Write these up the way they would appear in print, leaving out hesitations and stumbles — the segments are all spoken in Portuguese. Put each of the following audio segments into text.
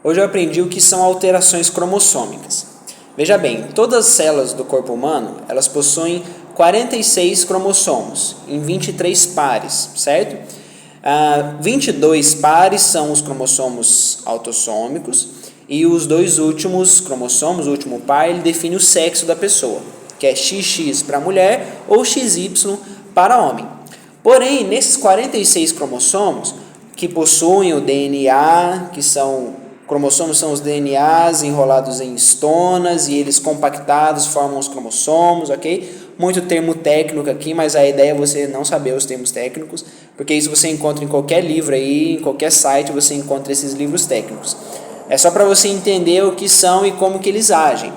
Hoje eu aprendi o que são alterações cromossômicas. Veja bem, todas as células do corpo humano, elas possuem 46 cromossomos em 23 pares, certo? 22 pares são os cromossomos autossômicos e os dois últimos cromossomos, o último par, ele define o sexo da pessoa, que é XX para mulher ou XY para homem. Porém, nesses 46 cromossomos, que possuem o DNA, cromossomos são os DNAs enrolados em estonas e eles compactados formam os cromossomos, ok? Muito termo técnico aqui, mas a ideia é você não saber os termos técnicos, porque isso você encontra em qualquer livro aí, em qualquer site você encontra esses livros técnicos. É só para você entender o que são e como que eles agem.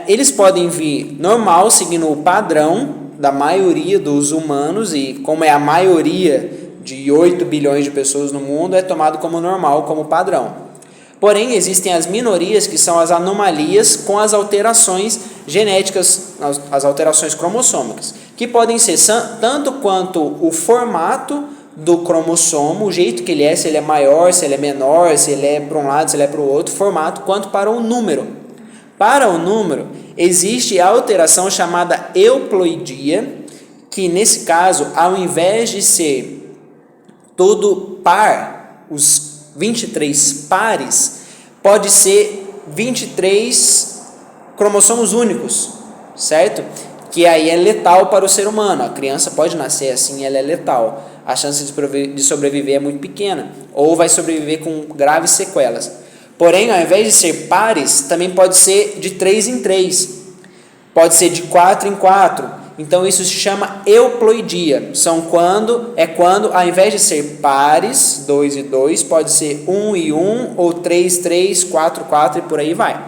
Eles podem vir normal, seguindo o padrão da maioria dos humanos, e como é a maioria de 8 bilhões de pessoas no mundo, é tomado como normal, como padrão. Porém, existem as minorias, que são as anomalias com as alterações genéticas, as alterações cromossômicas, que podem ser tanto quanto o formato do cromossomo, o jeito que ele é, se ele é maior, se ele é menor, se ele é para um lado, se ele é para o outro, formato, quanto para o número. Para o número, existe a alteração chamada euploidia, que nesse caso, ao invés de ser todo par, os 23 pares, pode ser 23 cromossomos únicos, certo? Que aí é letal para o ser humano. A criança pode nascer assim, ela é letal. A chance de sobreviver é muito pequena, ou vai sobreviver com graves sequelas. Porém, ao invés de ser pares, também pode ser de 3 em 3, pode ser de 4 em 4. Então isso se chama euploidia. Quando, ao invés de ser pares, 2 e 2, pode ser 1 e 1, ou 3, 3, 4, 4 e por aí vai.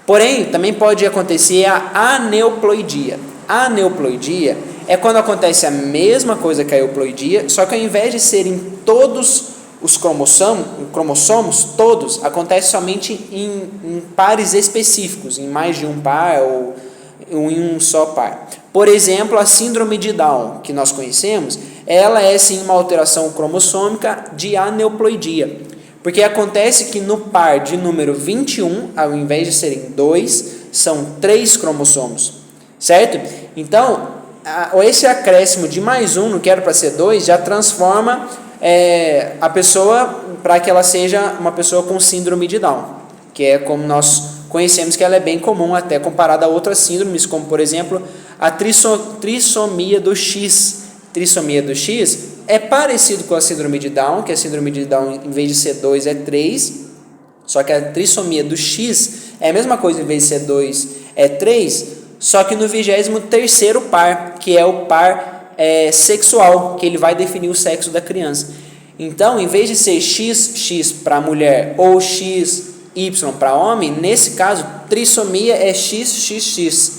Porém, também pode acontecer a aneuploidia. A aneuploidia é quando acontece a mesma coisa que a euploidia, só que ao invés de serem todos os cromossomos, todos, acontece somente em pares específicos, em mais de um par ou em um só par. Por exemplo, a síndrome de Down, que nós conhecemos, ela é sim uma alteração cromossômica de aneuploidia, porque acontece que no par de número 21, ao invés de serem 2, são 3 cromossomos, certo? Então, esse acréscimo de mais um, não quero para ser 2, já transforma a pessoa para que ela seja uma pessoa com síndrome de Down, que é como nós conhecemos que ela é bem comum até comparada a outras síndromes, como por exemplo a trissomia do X. Trissomia do X é parecido com a síndrome de Down, que a síndrome de Down em vez de ser 2 é 3, só que a trissomia do X é a mesma coisa, em vez de ser 2 é 3, só que no 23º par, que é o par sexual, que ele vai definir o sexo da criança. Então, em vez de ser XX para mulher ou XY para homem, nesse caso, trissomia é XXX.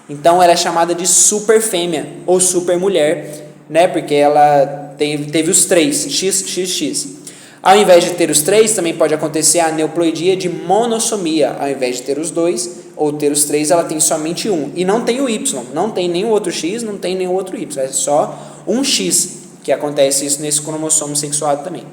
Então, ela é chamada de super fêmea ou super mulher, né? Porque ela teve os 3, XXX. Ao invés de ter os 3, também pode acontecer a aneuploidia de monossomia. Ao invés de ter os 2 ou ter os 3, ela tem somente um. E não tem o Y, não tem nenhum outro X, não tem nenhum outro Y. É só um X, que acontece isso nesse cromossomo sexuado também.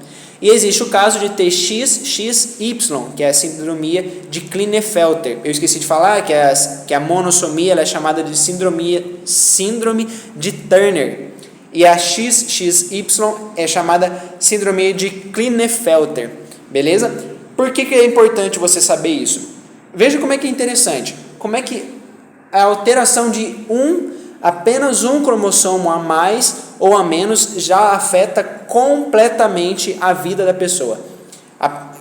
E existe o caso de ter XXY, que é a síndrome de Klinefelter. Eu esqueci de falar que a monossomia ela é chamada de síndrome de Turner. E a XXY é chamada síndrome de Klinefelter. Beleza? Por que é importante você saber isso? Veja como é que é interessante. Como é que a alteração de apenas um cromossomo a mais ou a menos já afeta completamente a vida da pessoa.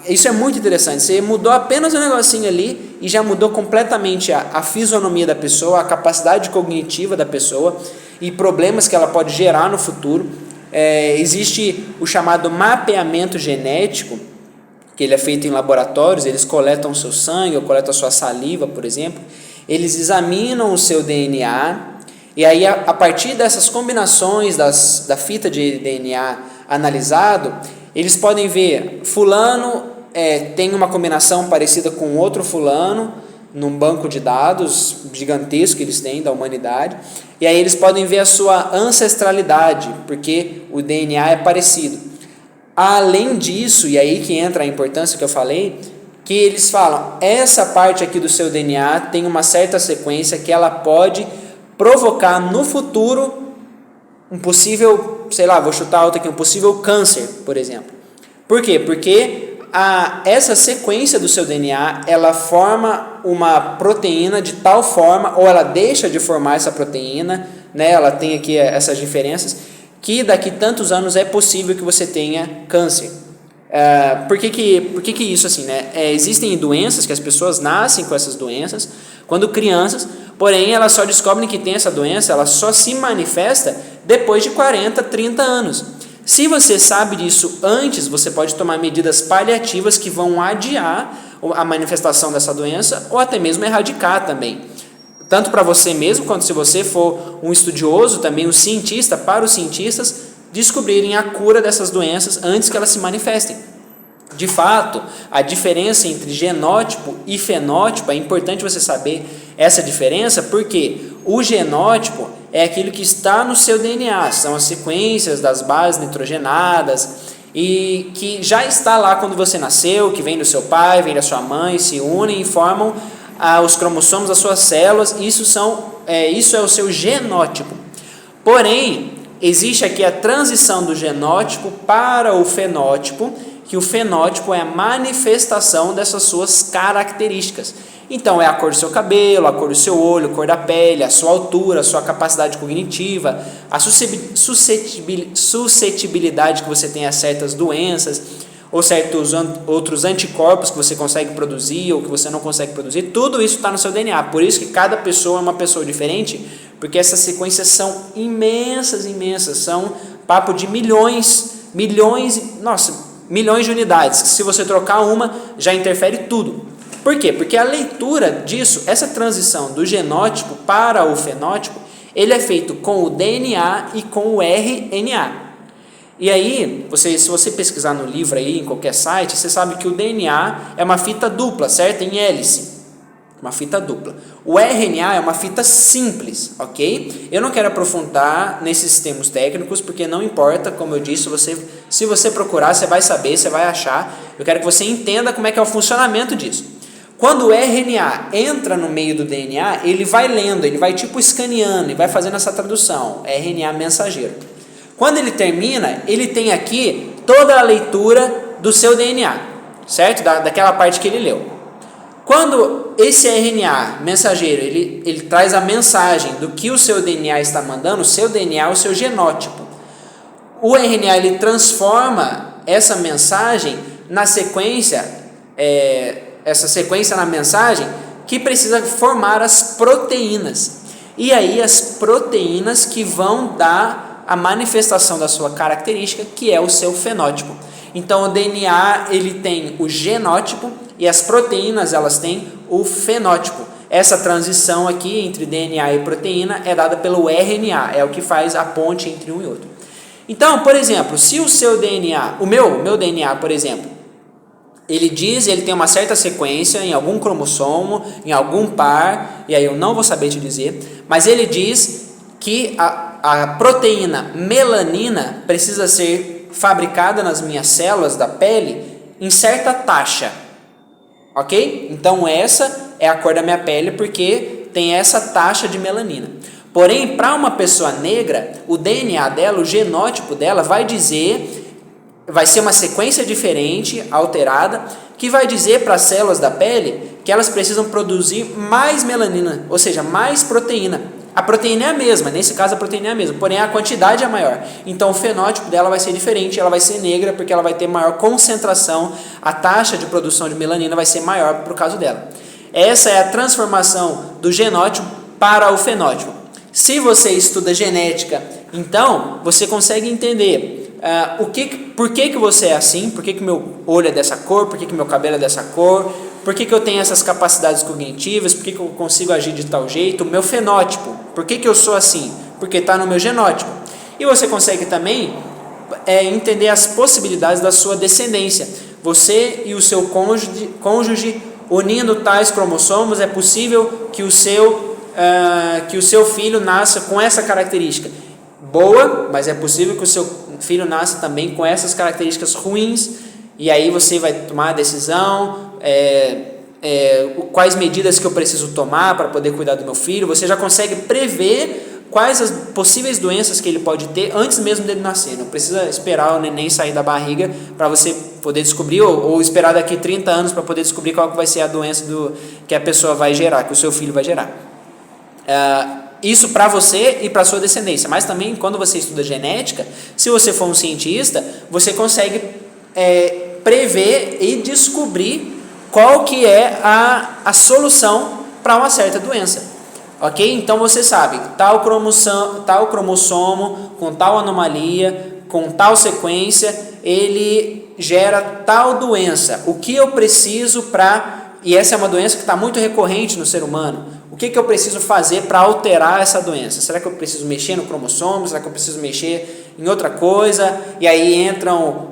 Isso é muito interessante. Você mudou apenas um negocinho ali e já mudou completamente a fisionomia da pessoa, a capacidade cognitiva da pessoa e problemas que ela pode gerar no futuro. Existe o chamado mapeamento genético, que ele é feito em laboratórios. Eles coletam o seu sangue ou coletam a sua saliva, por exemplo. Eles examinam o seu DNA. E aí, a partir dessas combinações da fita de DNA analisado, eles podem ver, fulano tem uma combinação parecida com outro fulano, num banco de dados gigantesco que eles têm da humanidade, e aí eles podem ver a sua ancestralidade, porque o DNA é parecido. Além disso, e aí que entra a importância que eu falei, que eles falam, essa parte aqui do seu DNA tem uma certa sequência que ela pode provocar no futuro um possível, sei lá, vou chutar alto aqui, um possível câncer, por exemplo. Por quê? Porque essa sequência do seu DNA, ela forma uma proteína de tal forma, ou ela deixa de formar essa proteína, né? Ela tem aqui essas diferenças, que daqui tantos anos é possível que você tenha câncer. Por que isso assim, né? Existem doenças que as pessoas nascem com essas doenças quando crianças, porém elas só descobrem que tem essa doença, ela só se manifesta depois de 40, 30 anos. Se você sabe disso antes, você pode tomar medidas paliativas que vão adiar a manifestação dessa doença ou até mesmo erradicar também. Tanto para você mesmo, quanto se você for um estudioso, também um cientista, para os cientistas descobrirem a cura dessas doenças antes que elas se manifestem. De fato, a diferença entre genótipo e fenótipo, é importante você saber essa diferença, porque o genótipo é aquilo que está no seu DNA, são as sequências das bases nitrogenadas e que já está lá quando você nasceu, que vem do seu pai, vem da sua mãe, se unem e formam os cromossomos das suas células. Isso é o seu genótipo. Porém, existe aqui a transição do genótipo para o fenótipo, que o fenótipo é a manifestação dessas suas características. Então, é a cor do seu cabelo, a cor do seu olho, a cor da pele, a sua altura, a sua capacidade cognitiva, a suscetibilidade que você tem a certas doenças, ou certos outros anticorpos que você consegue produzir ou que você não consegue produzir. Tudo isso está no seu DNA. Por isso que cada pessoa é uma pessoa diferente, porque essas sequências são imensas, são papo de milhões de unidades, que se você trocar uma, já interfere tudo. Por quê? Porque a leitura disso, essa transição do genótipo para o fenótipo, ele é feito com o DNA e com o RNA. E aí, se você pesquisar no livro aí, em qualquer site, você sabe que o DNA é uma fita dupla, certo? Em hélice. Uma fita dupla. O RNA é uma fita simples, ok? Eu não quero aprofundar nesses termos técnicos, porque não importa, como eu disse, se você procurar, você vai saber, você vai achar. Eu quero que você entenda como é que é o funcionamento disso. Quando o RNA entra no meio do DNA, ele vai lendo, ele vai tipo escaneando e vai fazendo essa tradução, RNA mensageiro. Quando ele termina, ele tem aqui toda a leitura do seu DNA, certo? Daquela parte que ele leu. Quando esse RNA mensageiro, ele traz a mensagem do que o seu DNA está mandando, o seu DNA é o seu genótipo. O RNA, ele transforma essa mensagem na sequência, essa sequência na mensagem que precisa formar as proteínas. E aí as proteínas que vão dar a manifestação da sua característica, que é o seu fenótipo. Então o DNA, ele tem o genótipo e as proteínas, elas têm o fenótipo. Essa transição aqui entre DNA e proteína é dada pelo RNA, é o que faz a ponte entre um e outro. Então, por exemplo, se o seu DNA, o meu DNA, por exemplo, ele tem uma certa sequência em algum cromossomo, em algum par, e aí eu não vou saber te dizer, mas ele diz que a proteína melanina precisa ser fabricada nas minhas células da pele em certa taxa, ok? Então essa é a cor da minha pele porque tem essa taxa de melanina. Porém, para uma pessoa negra, o DNA dela, o genótipo dela vai ser uma sequência diferente, alterada, que vai dizer para as células da pele que elas precisam produzir mais melanina, ou seja, mais proteína. A proteína é a mesma, nesse caso a proteína é a mesma, porém a quantidade é maior. Então o fenótipo dela vai ser diferente, ela vai ser negra porque ela vai ter maior concentração, a taxa de produção de melanina vai ser maior por causa dela. Essa é a transformação do genótipo para o fenótipo. Se você estuda genética, então você consegue entender por que você é assim, por que meu olho é dessa cor, por que meu cabelo é dessa cor, por que eu tenho essas capacidades cognitivas, por que eu consigo agir de tal jeito, o meu fenótipo, por que eu sou assim, porque está no meu genótipo. E você consegue também entender as possibilidades da sua descendência. Você e o seu cônjuge unindo tais cromossomos, é possível que o seu filho nasça com essa característica boa, mas é possível que o seu filho nasça também com essas características ruins, e aí você vai tomar a decisão quais medidas que eu preciso tomar para poder cuidar do meu filho. Você já consegue prever quais as possíveis doenças que ele pode ter antes mesmo dele nascer. Não precisa esperar o neném sair da barriga para você poder descobrir, ou esperar daqui 30 anos para poder descobrir qual que vai ser a doença que a pessoa vai gerar, que o seu filho vai gerar. Isso para você e para sua descendência, mas também quando você estuda genética, se você for um cientista, você consegue prever e descobrir qual que é a solução para uma certa doença. Ok? Então você sabe, tal cromossomo com tal anomalia, com tal sequência, ele gera tal doença. O que eu preciso e essa é uma doença que está muito recorrente no ser humano, o que eu preciso fazer para alterar essa doença? Será que eu preciso mexer no cromossomo? Será que eu preciso mexer em outra coisa? E aí entram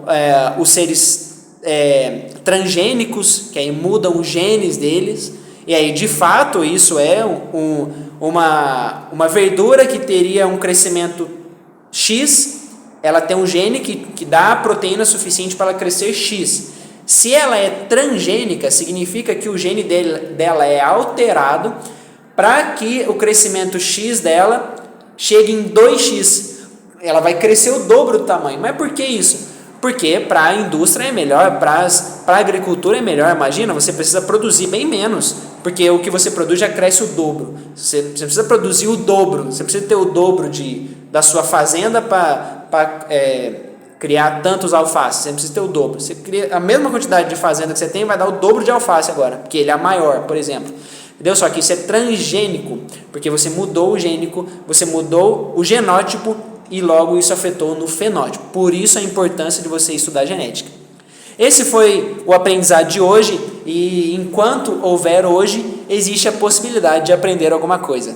os seres transgênicos, que aí mudam os genes deles. E aí, de fato, isso é uma verdura que teria um crescimento X, ela tem um gene que dá proteína suficiente para ela crescer X. Se ela é transgênica, significa que o gene dela é alterado para que o crescimento X dela chegue em 2X. Ela vai crescer o dobro do tamanho. Mas por que isso? Porque para a indústria é melhor, para a agricultura é melhor. Imagina, você precisa produzir bem menos, porque o que você produz já cresce o dobro. Você precisa produzir o dobro, você precisa ter o dobro da sua fazenda para criar tantos alfaces. Você precisa ter o dobro. Você cria a mesma quantidade de fazenda que você tem, vai dar o dobro de alface agora, porque ele é maior, por exemplo. Entendeu? Só que isso é transgênico, porque você mudou o gênico, você mudou o genótipo, e logo isso afetou no fenótipo. Por isso a importância de você estudar genética. Esse foi o aprendizado de hoje, e enquanto houver hoje, existe a possibilidade de aprender alguma coisa.